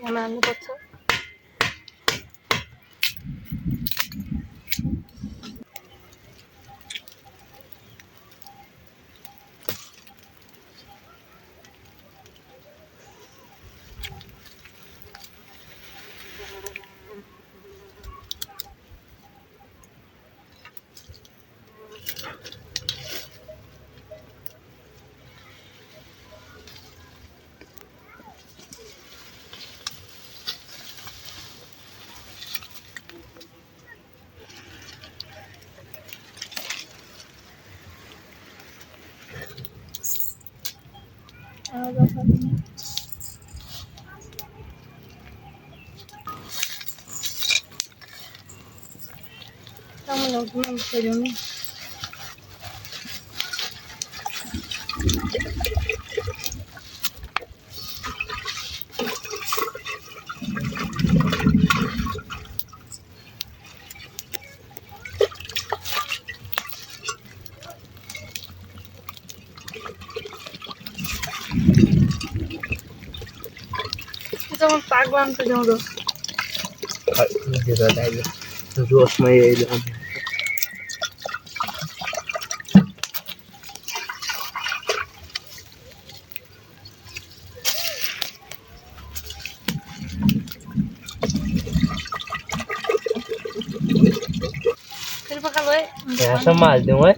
यहाँ हाल्नुपर्छ। Kamu nggak cuma bisa ini. Kita mau pagwan tuh jodoh. Tidak ada. Terus mai itu. फिर पका लो है। Ya sama aja dong,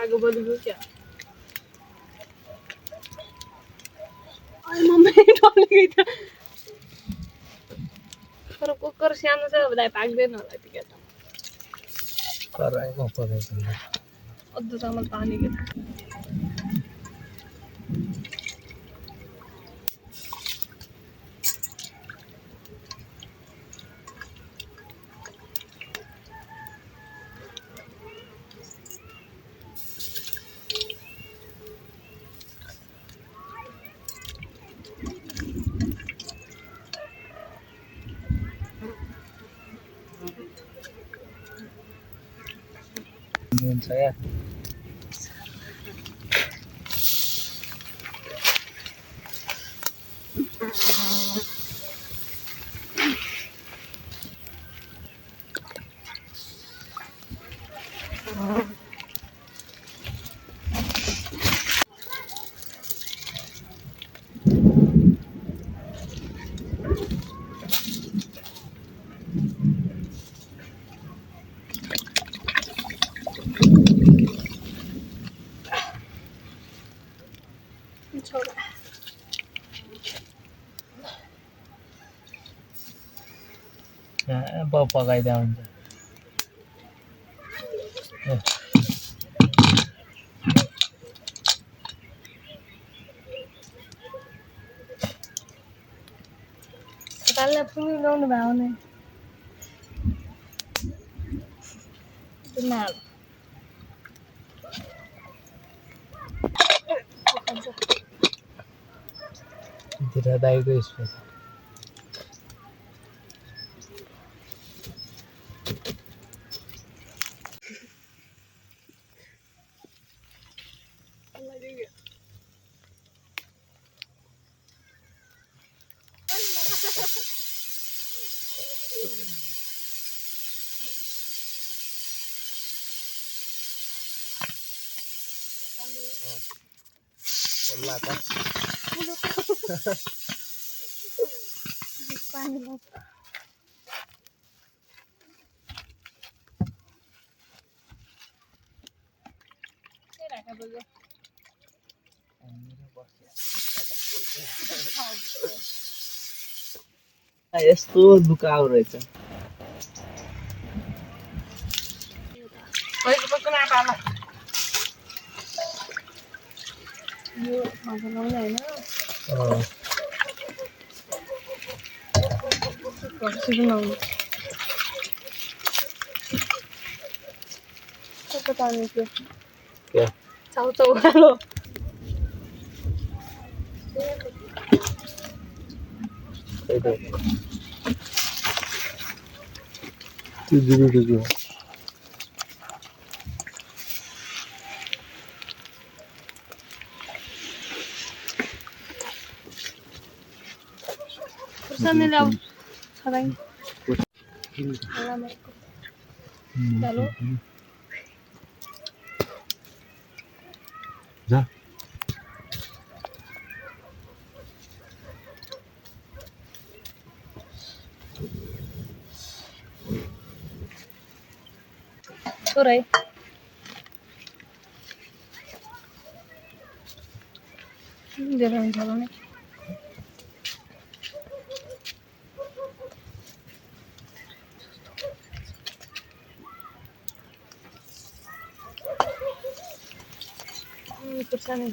आगो बढ्नु क्या मम्मी डर गई था तर कुकर सानो छ भने पाक्दैन होला त्यतिकै त कराइमा परेको अझ चामल पानी के हुन्छ या पकाइदा हुन्छ कालले पुनी ल्याउनु भयो भने नाल तेरा दाइको स्पेस यस्तो लुकाउ रहेछ यो माछा लाउने होइन घरसिर लाउने कस्तो पार्ने त्यो क्या चाउचाउ हालो खै त त्यो जुरुडुको खुर्सानीले अब छराइ चलो जा छोराइ धेरै हुन्छ होला नि खुर्सानी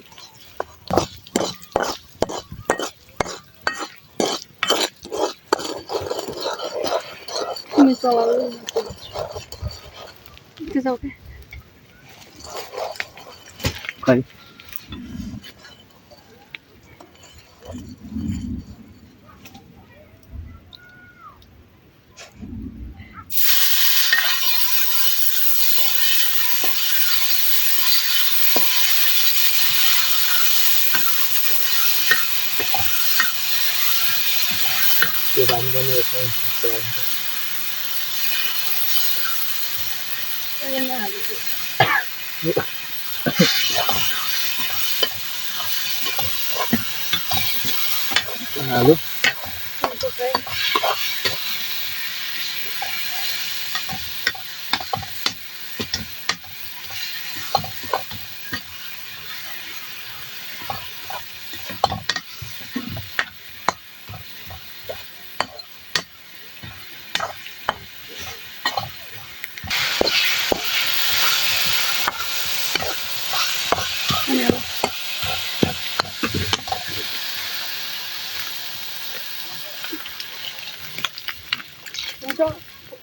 मिसावाल त्यसो के खै त्यो भान पनि हालो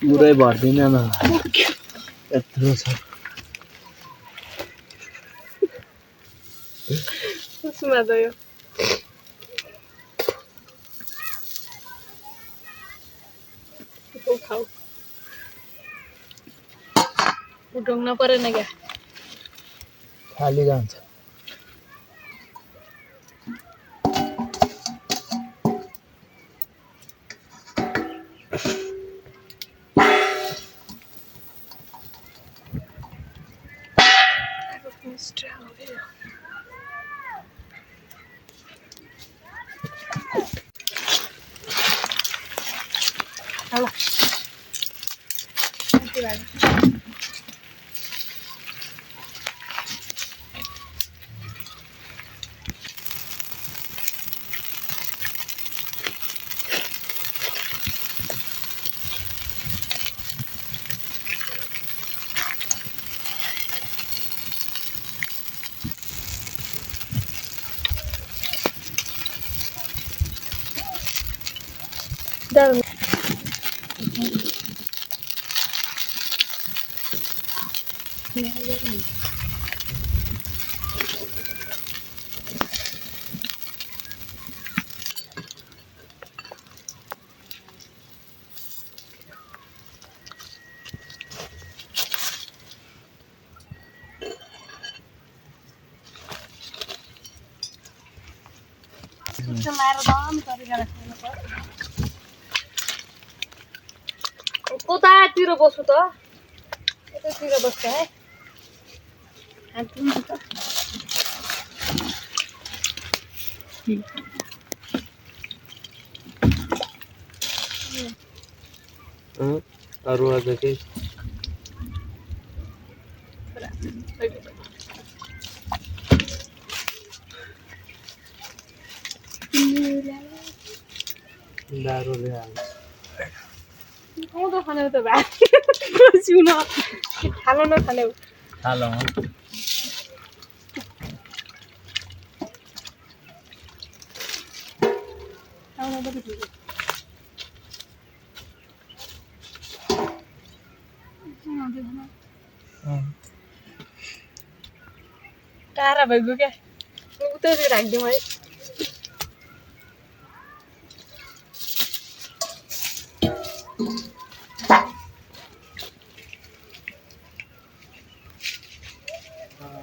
पुरै भर्दिन न यत्रो छ सुमा दयो खाऊ उठाउन परेन क्या खाली जान्छ Halo. Dan Kemarin doang sorry gara कतातिर बस्छु त यतातिर बस्छ है अरू अझ केही दारूले हाल्छ आउँदो खाने त भाइ बस्यौ न खानु नखाने हाल आउन पनि ठिकै टाढा भइगयो क्या उतैतिर राखिदिउँ है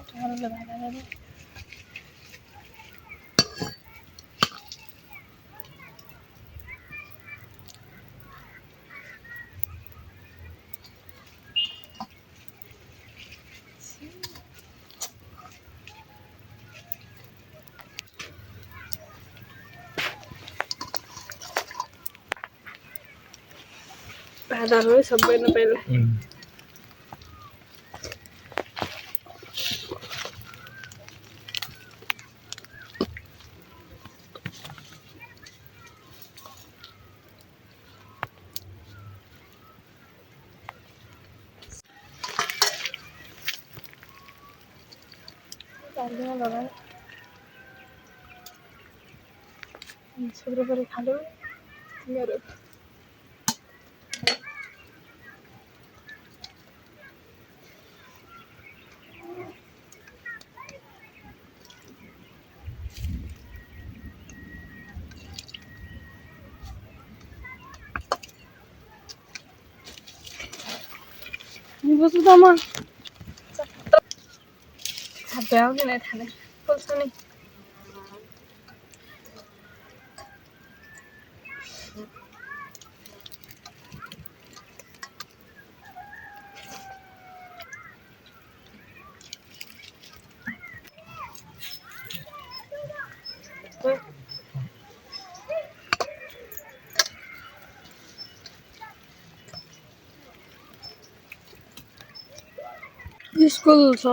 टाढोले भाडा भाडाहरू सबै न पहिला चार्जिङ लगाएर सुग्रो खालु तिमीहरू बस्नु त म भ्याउ कि नै थाहा बोल्छु नि स्कुल छ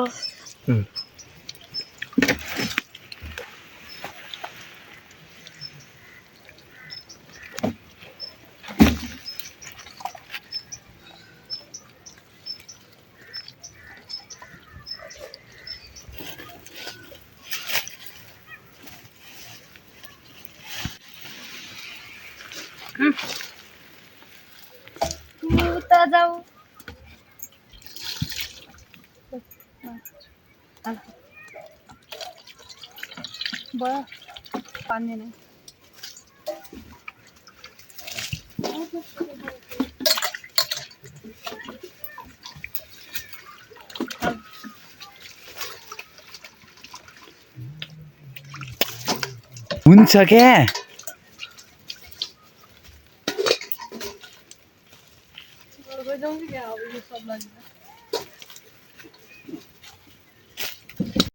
उता जाऊ भयो पानी नै हुन्छ क्या जाउँ कि क्या अब यो सब लाग्छ